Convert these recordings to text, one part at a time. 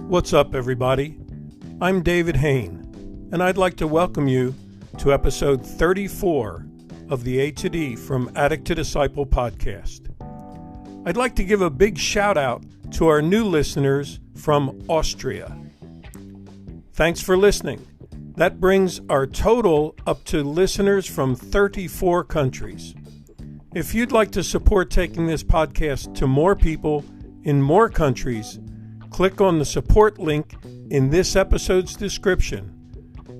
What's up, everybody? I'm David Hain, and I'd like to welcome you to episode 34 of the A to D from Addict to Disciple podcast. I'd like to give a big shout out to our new listeners from Austria. Thanks for listening. That brings our total up to listeners from 34 countries. If you'd like to support taking this podcast to more people in more countries, click on the support link in this episode's description.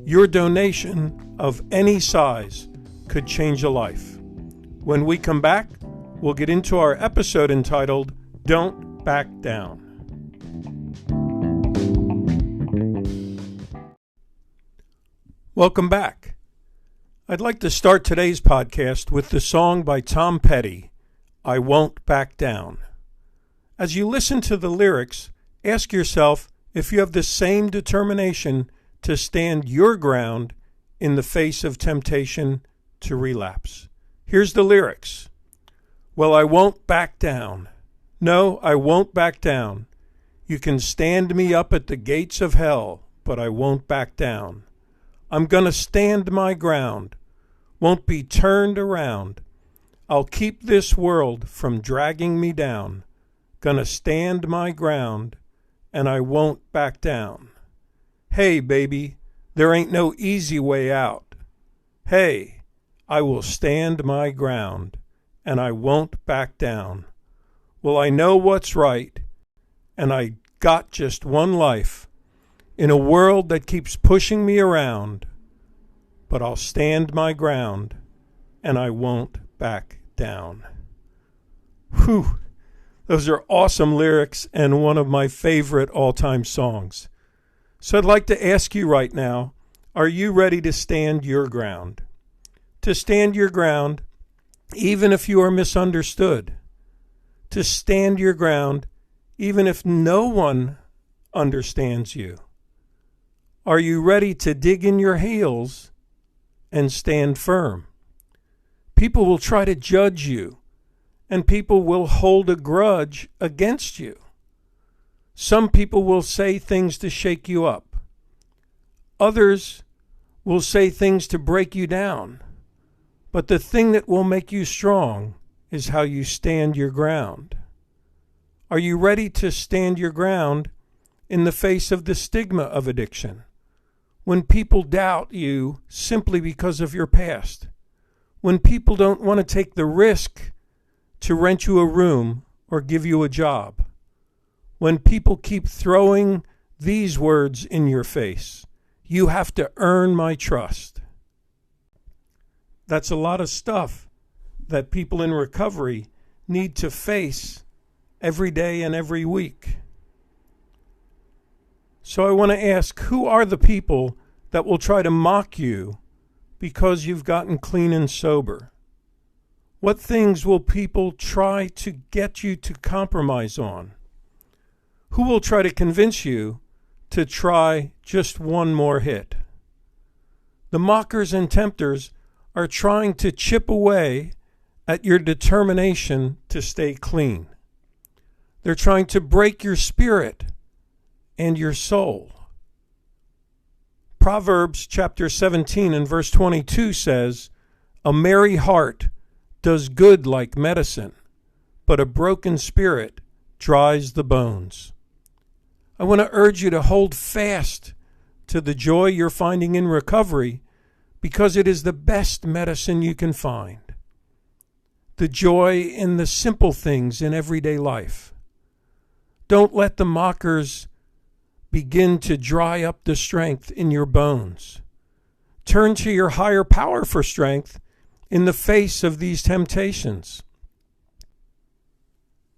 Your donation of any size could change a life. When we come back, we'll get into our episode entitled, Don't Back Down. Welcome back. I'd like to start today's podcast with the song by Tom Petty, I Won't Back Down. As you listen to the lyrics, ask yourself if you have the same determination to stand your ground in the face of temptation to relapse. Here's the lyrics. Well, I won't back down. No, I won't back down. You can stand me up at the gates of hell, but I won't back down. I'm gonna stand my ground. Won't be turned around. I'll keep this world from dragging me down. Gonna stand my ground, and I won't back down. Hey, baby, there ain't no easy way out. Hey, I will stand my ground, and I won't back down. Well, I know what's right, and I got just one life in a world that keeps pushing me around, but I'll stand my ground, and I won't back down. Whew, those are awesome lyrics and one of my favorite all-time songs. So I'd like to ask you right now, are you ready to stand your ground? To stand your ground, even if you are misunderstood. To stand your ground, even if no one understands you. Are you ready to dig in your heels and stand firm? People will try to judge you, and people will hold a grudge against you. Some people will say things to shake you up. Others will say things to break you down. But the thing that will make you strong is how you stand your ground. Are you ready to stand your ground in the face of the stigma of addiction? When people doubt you simply because of your past. When people don't want to take the risk to rent you a room or give you a job. When people keep throwing these words in your face, you have to earn my trust. That's a lot of stuff that people in recovery need to face every day and every week. So I want to ask, who are the people that will try to mock you because you've gotten clean and sober? What things will people try to get you to compromise on? Who will try to convince you to try just one more hit? The mockers and tempters are trying to chip away at your determination to stay clean. They're trying to break your spirit and your soul. Proverbs chapter 17 and verse 22 says, a merry heart does good like medicine, but a broken spirit dries the bones. I want to urge you to hold fast to the joy you're finding in recovery because it is the best medicine you can find. The joy in the simple things in everyday life. Don't let the mockers begin to dry up the strength in your bones. Turn to your higher power for strength in the face of these temptations.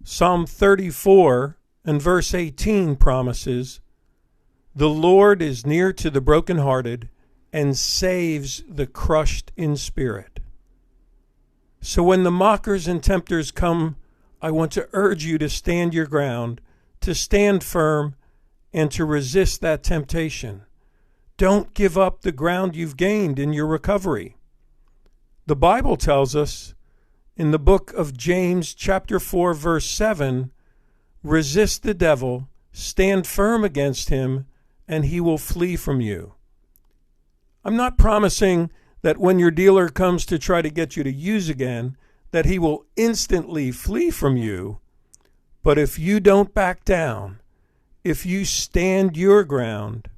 Psalm 34 and verse 18 promises, the Lord is near to the brokenhearted and saves the crushed in spirit. So when the mockers and tempters come, I want to urge you to stand your ground, to stand firm, and to resist that temptation. Don't give up the ground you've gained in your recovery. The Bible tells us in the book of James chapter 4 verse 7, resist the devil stand firm against him, and he will flee from you. I'm not promising that when your dealer comes to try to get you to use again, that he will instantly flee from you. But if you don't back down, if you stand your ground,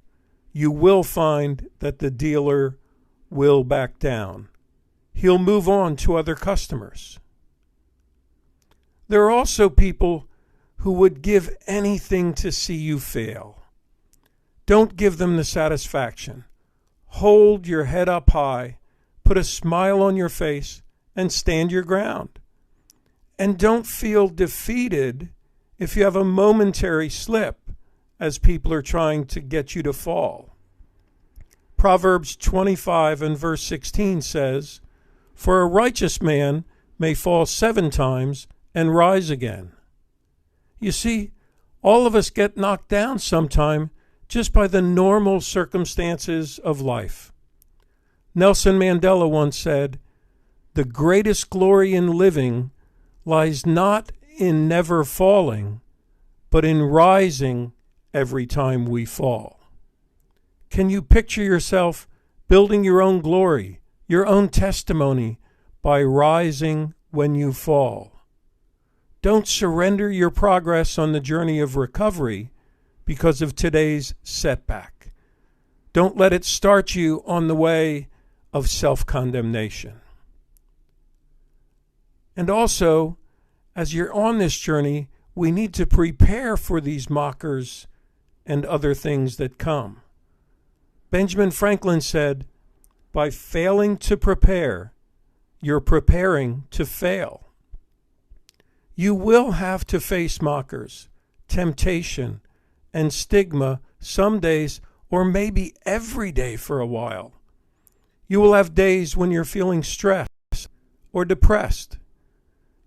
you will find that the dealer will back down. He'll move on to other customers. There are also people who would give anything to see you fail. Don't give them the satisfaction. Hold your head up high, put a smile on your face, and stand your ground. And don't feel defeated if you have a momentary slip as people are trying to get you to fall. Proverbs 25 and verse 16 says, "For a righteous man may fall 7 times and rise again." You see, all of us get knocked down sometime just by the normal circumstances of life. Nelson Mandela once said, "The greatest glory in living lies not in never falling, but in rising every time we fall." Can you picture yourself building your own glory, your own testimony, by rising when you fall? Don't surrender your progress on the journey of recovery because of today's setback. Don't let it start you on the way of self-condemnation. And also, as you're on this journey, we need to prepare for these mockers and other things that come. Benjamin Franklin said, "By failing to prepare, you're preparing to fail." You will have to face mockers, temptation, and stigma some days, or maybe every day for a while. You will have days when you're feeling stressed or depressed.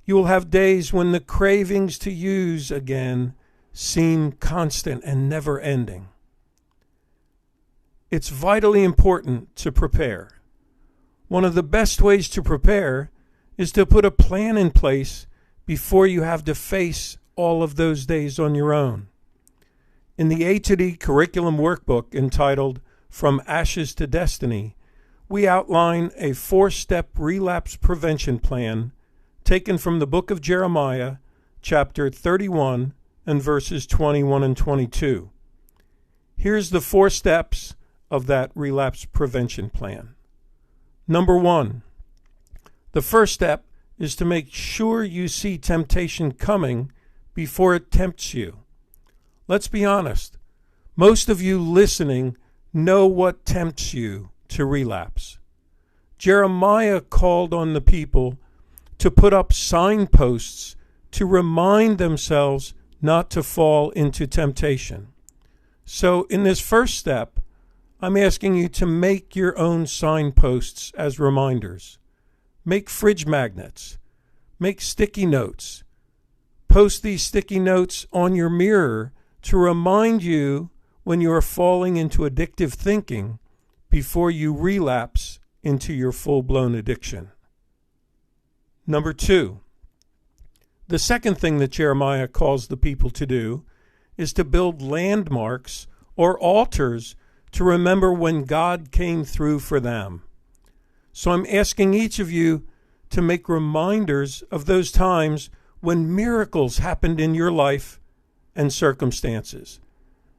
You will have days when the cravings to use again seem constant and never ending. It's vitally important to prepare. One of the best ways to prepare is to put a plan in place before you have to face all of those days on your own. In the A to D curriculum workbook entitled From Ashes to Destiny, we outline a 4-step relapse prevention plan taken from the book of Jeremiah, chapter 31, and verses 21 and 22. Here's the 4 steps of that relapse prevention plan. Number 1, the first step is to make sure you see temptation coming before it tempts you. Let's be honest. Most of you listening know what tempts you to relapse. Jeremiah called on the people to put up signposts to remind themselves not to fall into temptation. So in this first step, I'm asking you to make your own signposts as reminders. Make fridge magnets. Make sticky notes. Post these sticky notes on your mirror to remind you when you are falling into addictive thinking before you relapse into your full-blown addiction. Number 2, the second thing that Jeremiah calls the people to do is to build landmarks or altars to remember when God came through for them. So I'm asking each of you to make reminders of those times when miracles happened in your life and circumstances.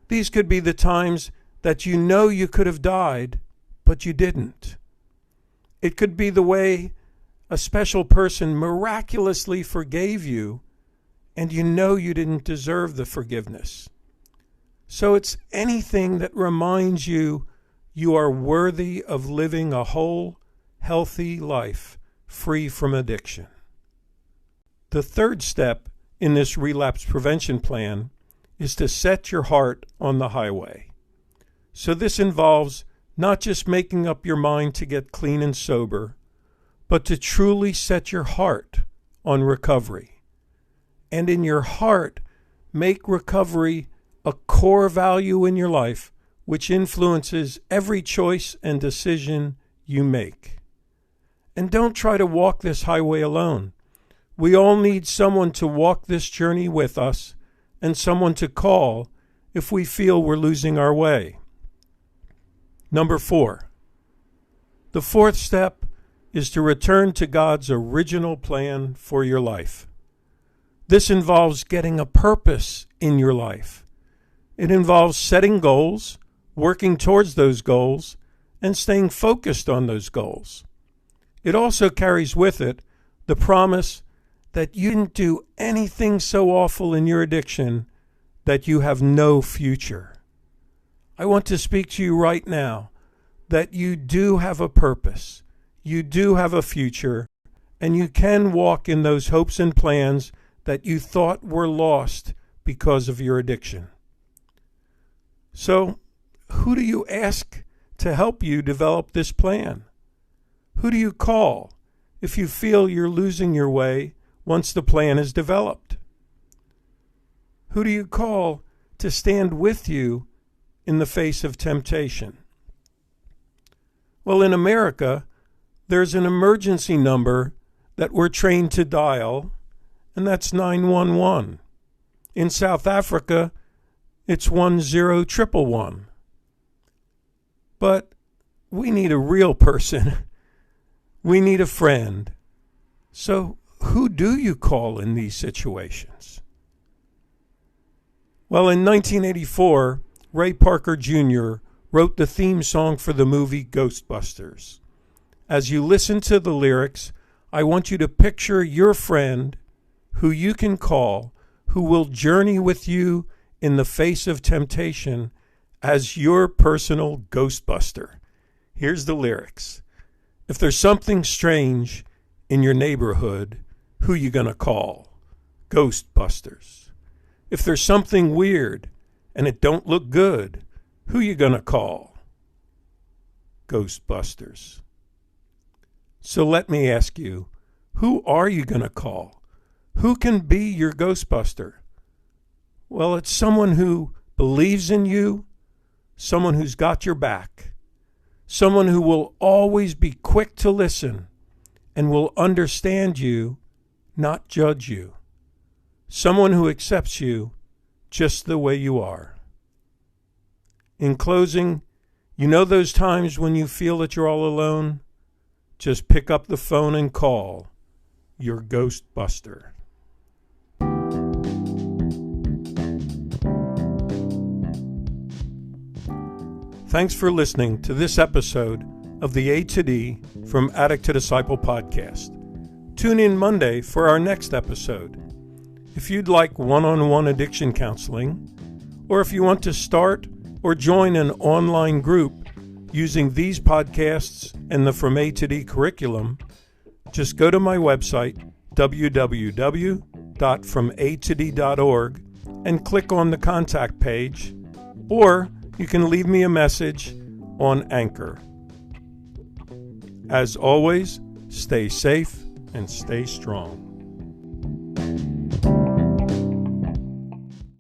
These could be the times that you know you could have died, but you didn't. It could be the way a special person miraculously forgave you, and you know you didn't deserve the forgiveness. So it's anything that reminds you you are worthy of living a whole, healthy life free from addiction. The third step in this relapse prevention plan is to set your heart on the highway. So this involves not just making up your mind to get clean and sober, but to truly set your heart on recovery. And in your heart, make recovery a core value in your life, which influences every choice and decision you make. And don't try to walk this highway alone. We all need someone to walk this journey with us and someone to call if we feel we're losing our way. Number 4. The fourth step is to return to God's original plan for your life. This involves getting a purpose in your life. It involves setting goals, working towards those goals, and staying focused on those goals. It also carries with it the promise that you didn't do anything so awful in your addiction that you have no future. I want to speak to you right now that you do have a purpose, you do have a future, and you can walk in those hopes and plans that you thought were lost because of your addiction. So, who do you ask to help you develop this plan? Who do you call if you feel you're losing your way once the plan is developed? Who do you call to stand with you in the face of temptation? Well, in America, there's an emergency number that we're trained to dial, and that's 911. In South Africa, it's 10111. But we need a real person. We need a friend. So who do you call in these situations? Well, in 1984, Ray Parker Jr. wrote the theme song for the movie Ghostbusters. As you listen to the lyrics, I want you to picture your friend who you can call, who will journey with you in the face of temptation as your personal Ghostbuster. Here's the lyrics. If there's something strange in your neighborhood, who you gonna call? Ghostbusters. If there's something weird and it don't look good, who you gonna call? Ghostbusters. So let me ask you, who are you gonna call? Who can be your Ghostbuster? Well, it's someone who believes in you, someone who's got your back, someone who will always be quick to listen and will understand you, not judge you, someone who accepts you just the way you are. In closing, you know those times when you feel that you're all alone? Just pick up the phone and call your Ghostbuster. Thanks for listening to this episode of the A to D from Addict to Disciple podcast. Tune in Monday for our next episode. If you'd like one-on-one addiction counseling, or if you want to start or join an online group using these podcasts and the From A to D curriculum, just go to my website, www.fromatod.org, and click on the contact page, or you can leave me a message on Anchor. As always, stay safe and stay strong.